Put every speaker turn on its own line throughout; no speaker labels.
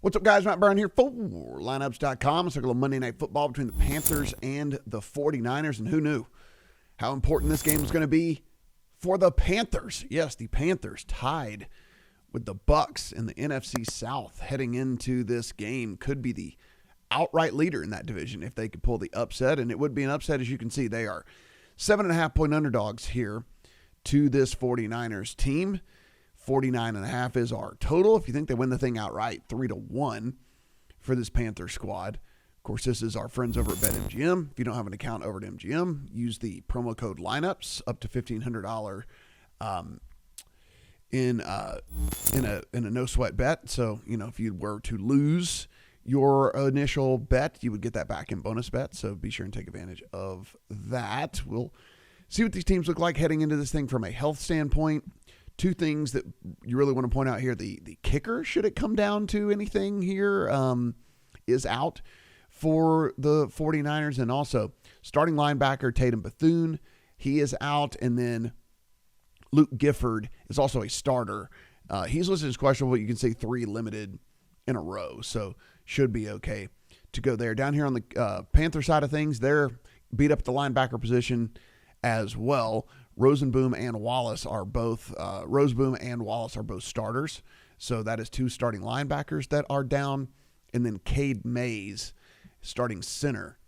What's up, guys? Matt Brown here for lineups.com. Let's talk a little Monday Night Football between the Panthers and the 49ers. And who knew how important this game was going to be for the Panthers? Yes, the Panthers tied with the Bucs in the NFC South heading into this game. Could be the outright leader in that division if they could pull the upset. And it would be an upset. As you can see, they are 7.5-point underdogs here to this 49ers team. 49.5 is our total. If you think they win the thing outright, 3-1 for this Panther squad. Of course, this is our friends over at BetMGM. If you don't have an account over at MGM, use the promo code lineups up to $1,500 in a no sweat bet. So, if you were to lose your initial bet, you would get that back in bonus bet. So be sure and take advantage of that. We'll see what these teams look like heading into this thing from a health standpoint. Two things that you really want to point out here. The kicker, should it come down to anything here, is out for the 49ers. And also starting linebacker Tatum Bethune, he is out. And then Luke Gifford is also a starter. He's listed as questionable. You can say 3 limited in a row. So should be okay to go there. Down here on the Panther side of things, they're beat up at the linebacker position as well. Rosenboom and Wallace are both starters. So that is 2 starting linebackers that are down. And then Cade Mays, starting center,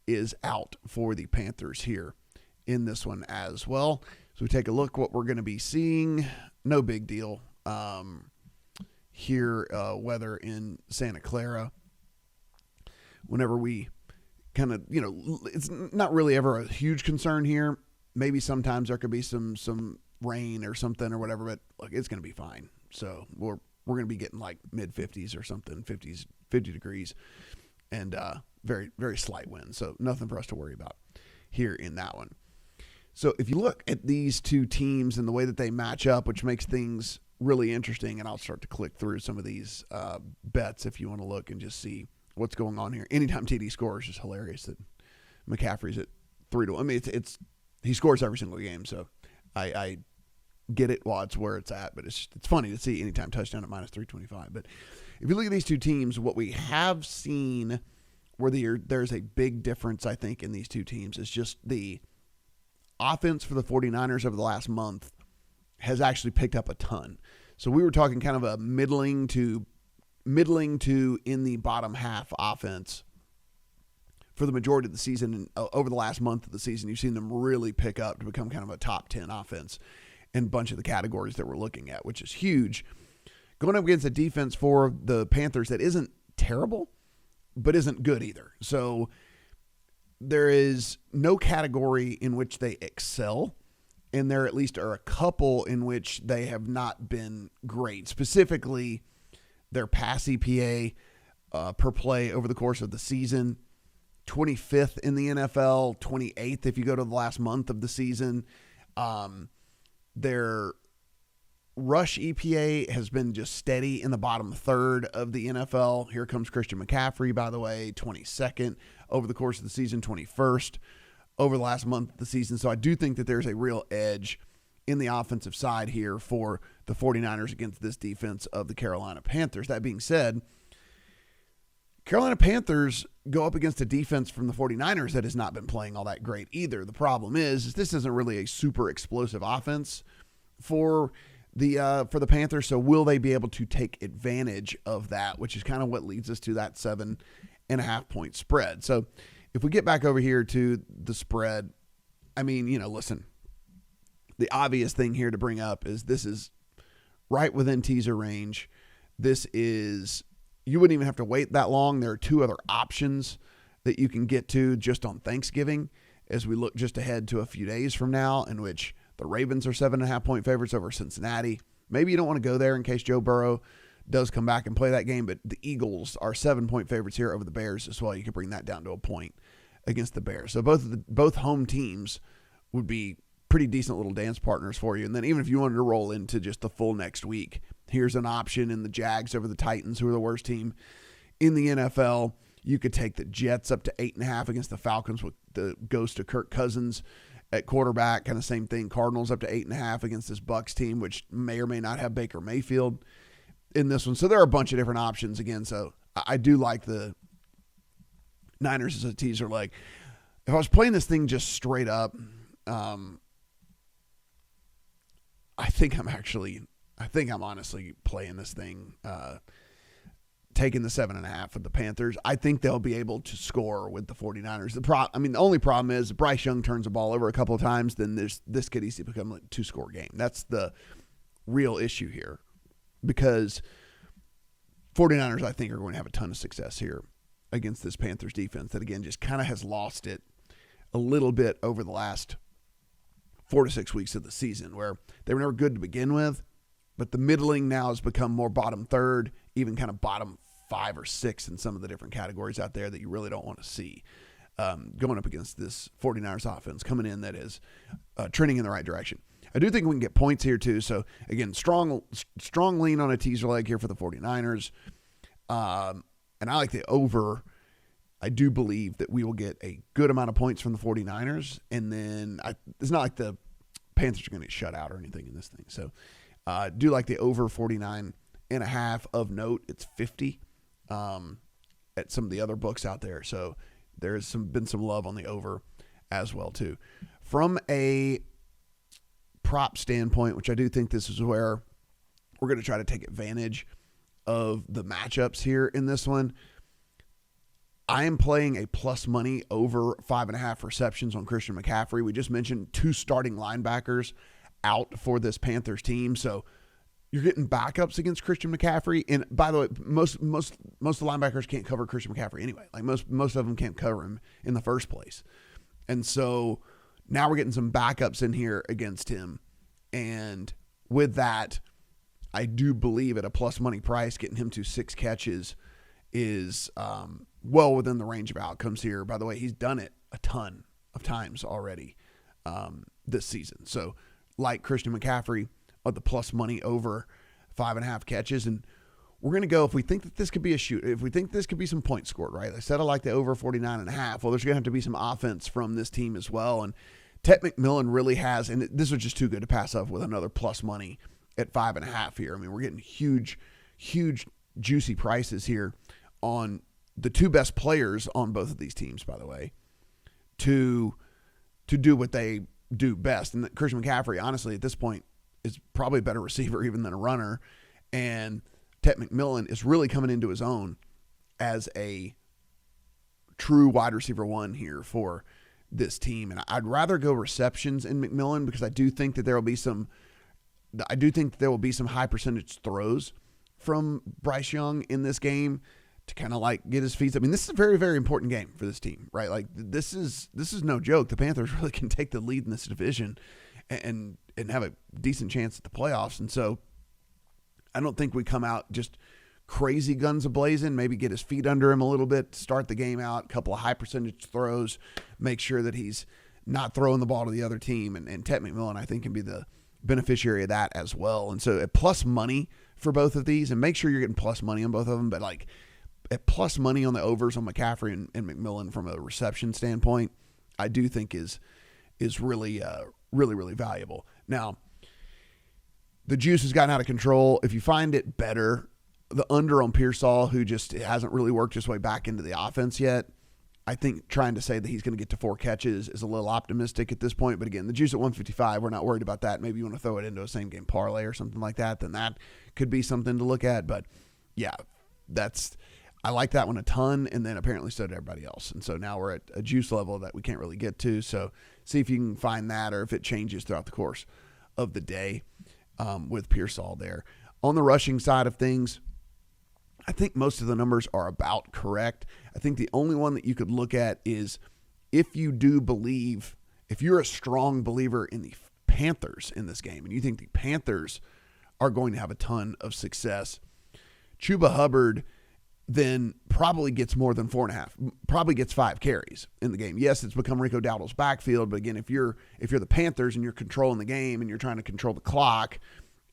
is out for the Panthers here in this one as well. So we take a look what we're going to be seeing. No big deal here, weather in Santa Clara. Whenever we kind of, it's not really ever a huge concern here. Maybe sometimes there could be some rain or something or whatever, but look, it's going to be fine. So we're going to be getting like mid 50s or something, 50 degrees, and very, very slight wind. So nothing for us to worry about here in that one. So if you look at these two teams and the way that they match up, which makes things really interesting, and I'll start to click through some of these bets if you want to look and just see what's going on here. Anytime TD scores is hilarious. That McCaffrey's at 3-1. I mean, he scores every single game, so I get it while it's where it's at, but it's funny to see anytime touchdown at -325. But if you look at these two teams, what we have seen where there's a big difference, I think, in these two teams is just the offense for the 49ers over the last month has actually picked up a ton. So we were talking kind of a middling to in the bottom half offense for the majority of the season. And over the last month of the season, you've seen them really pick up to become kind of a top 10 offense in a bunch of the categories that we're looking at, which is huge. Going up against a defense for the Panthers that isn't terrible, but isn't good either. So there is no category in which they excel, and there at least are a couple in which they have not been great. Specifically, their pass EPA per play over the course of the season, 25th in the NFL, 28th if you go to the last month of the season. Their rush EPA has been just steady in the bottom third of the NFL. Here comes Christian McCaffrey, by the way, 22nd over the course of the season, 21st over the last month of the season. So I do think that there's a real edge in the offensive side here for the 49ers against this defense of the Carolina Panthers. That being said, Carolina Panthers go up against a defense from the 49ers that has not been playing all that great either. The problem is this isn't really a super explosive offense for the Panthers. So will they be able to take advantage of that, which is kind of what leads us to that 7.5-point spread. So if we get back over here to the spread, I mean, listen, the obvious thing here to bring up is this is right within teaser range. This is, you wouldn't even have to wait that long. There are 2 other options that you can get to just on Thanksgiving as we look just ahead to a few days from now, in which the Ravens are 7.5-point favorites over Cincinnati. Maybe you don't want to go there in case Joe Burrow does come back and play that game, but the Eagles are 7-point favorites here over the Bears as well. You can bring that down to a point against the Bears. So both home teams would be pretty decent little dance partners for you. And then even if you wanted to roll into just the full next week, here's an option in the Jags over the Titans, who are the worst team in the NFL. You could take the Jets up to 8.5 against the Falcons with the ghost of Kirk Cousins at quarterback. Kind of same thing. Cardinals up to 8.5 against this Bucs team, which may or may not have Baker Mayfield. in this one. So there are a bunch of different options again. So I do like the Niners as a teaser leg. If I was playing this thing just straight up, I think I'm honestly playing this thing, taking the 7.5 with the Panthers. I think they'll be able to score with the 49ers. The only problem is if Bryce Young turns the ball over a couple of times, then this could easily become a 2-score game. That's the real issue here, because 49ers, I think, are going to have a ton of success here against this Panthers defense that, again, just kind of has lost it a little bit over the last 4 to 6 weeks of the season, where they were never good to begin with, but the middling now has become more bottom third, even kind of bottom 5 or 6 in some of the different categories out there that you really don't want to see going up against this 49ers offense coming in that is trending in the right direction. I do think we can get points here too. So again, strong lean on a teaser leg here for the 49ers. And I like the over. I do believe that we will get a good amount of points from the 49ers. And then it's not like the Panthers are going to get shut out or anything in this thing. So I do like the over 49.5. Of note, it's 50 at some of the other books out there. So there's been some love on the over as well too. From a prop standpoint, which I do think this is where we're going to try to take advantage of the matchups here in this one. I am playing a plus money over 5.5 receptions on Christian McCaffrey. We just mentioned 2 starting linebackers out for this Panthers team. So you're getting backups against Christian McCaffrey. And by the way, most of the linebackers can't cover Christian McCaffrey anyway. Like most of them can't cover him in the first place. And so now we're getting some backups in here against him. And with that, I do believe at a plus money price, getting him to 6 catches is well within the range of outcomes here. By the way, he's done it a ton of times already this season. So like Christian McCaffrey at the plus money over 5.5 catches. And we're going to go, if we think that this could be a shoot, if we think this could be some points scored, right? I said I like the over 49.5. Well, there's going to have to be some offense from this team as well. And Ted McMillan really has, and this was just too good to pass up with another plus money at 5.5 here. I mean, we're getting huge, juicy prices here on the 2 best players on both of these teams, by the way, to do what they do best. And Christian McCaffrey, honestly, at this point, is probably a better receiver even than a runner. And Ted McMillan is really coming into his own as a true wide receiver 1 here for this team. And I'd rather go receptions in McMillan because I do think that there will be some high percentage throws from Bryce Young in this game to kind of like get his feet. I mean, this is a very, very important game for this team, right? Like this is no joke. The Panthers really can take the lead in this division and have a decent chance at the playoffs. And so I don't think we come out just crazy guns a-blazing, maybe get his feet under him a little bit, start the game out, a couple of high percentage throws, make sure that he's not throwing the ball to the other team. And Ted McMillan, I think, can be the beneficiary of that as well. And so at plus money for both of these, and make sure you're getting plus money on both of them, but like at plus money on the overs on McCaffrey and McMillan from a reception standpoint, I do think is really, really valuable. Now, the juice has gotten out of control. If you find it better, the under on Pearsall, who just hasn't really worked his way back into the offense yet, I think trying to say that he's going to get to 4 catches is a little optimistic at this point. But again, the juice at 155, we're not worried about that. Maybe you want to throw it into a same game parlay or something like that, then that could be something to look at. But yeah, I like that one a ton, and then apparently so did everybody else. And so now we're at a juice level that we can't really get to. So see if you can find that or if it changes throughout the course of the day with Pearsall there. On the rushing side of things, I think most of the numbers are about correct. I think the only one that you could look at is if you're a strong believer in the Panthers in this game, and you think the Panthers are going to have a ton of success, Chuba Hubbard then probably gets more than 4.5, probably gets 5 carries in the game. Yes, it's become Rico Dowdle's backfield, but again, if you're the Panthers and you're controlling the game and you're trying to control the clock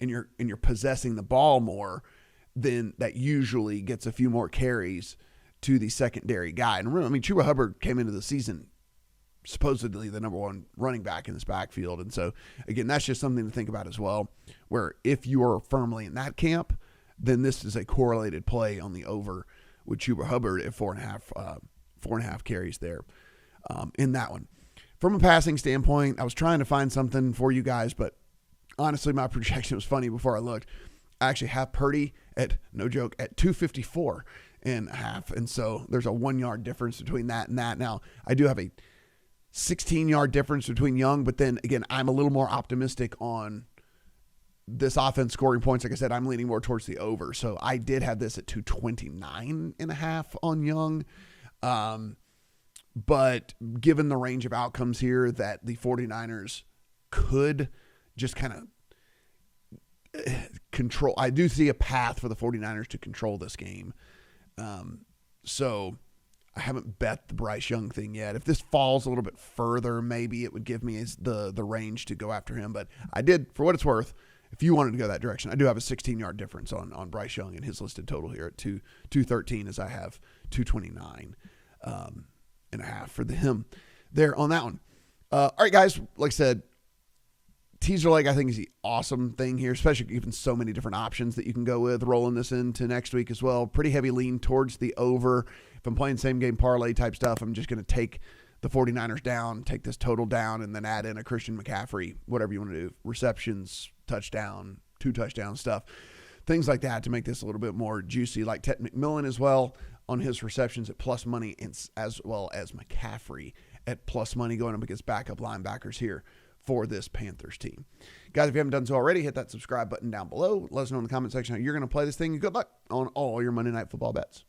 and you're possessing the ball more, then that usually gets a few more carries to the secondary guy. And remember, I mean, Chuba Hubbard came into the season supposedly the number 1 running back in this backfield. And so, again, that's just something to think about as well, where if you are firmly in that camp, then this is a correlated play on the over with Chuba Hubbard at 4.5 carries there in that one. From a passing standpoint, I was trying to find something for you guys, but honestly, my projection was funny before I looked. I actually have Purdy at, no joke, at 254.5. And so there's a 1 yard difference between that and that. Now, I do have a 16-yard difference between Young, but then again, I'm a little more optimistic on this offense scoring points. Like I said, I'm leaning more towards the over. So I did have this at 229.5 on Young. But given the range of outcomes here that the 49ers could just kind of control, I do see a path for the 49ers to control this game. So I haven't bet the Bryce Young thing yet. If this falls a little bit further, maybe it would give me the range to go after him. But I did, for what it's worth, if you wanted to go that direction, I do have a 16-yard difference on Bryce Young and his listed total here at 213 as I have 229.5 for him there on that one. All right, guys, like I said, teaser leg I think is the awesome thing here, especially given so many different options that you can go with, rolling this into next week as well. Pretty heavy lean towards the over. If I'm playing same game parlay type stuff, I'm just going to take the 49ers down, take this total down, and then add in a Christian McCaffrey, whatever you want to do, receptions, touchdown, 2 touchdown stuff, things like that to make this a little bit more juicy, like Ted McMillan as well on his receptions at plus money, as well as McCaffrey at plus money going up against backup linebackers here for this Panthers team. Guys, if you haven't done so already, hit that subscribe button down below. Let us know in the comment section how you're going to play this thing. Good luck on all your Monday Night Football bets.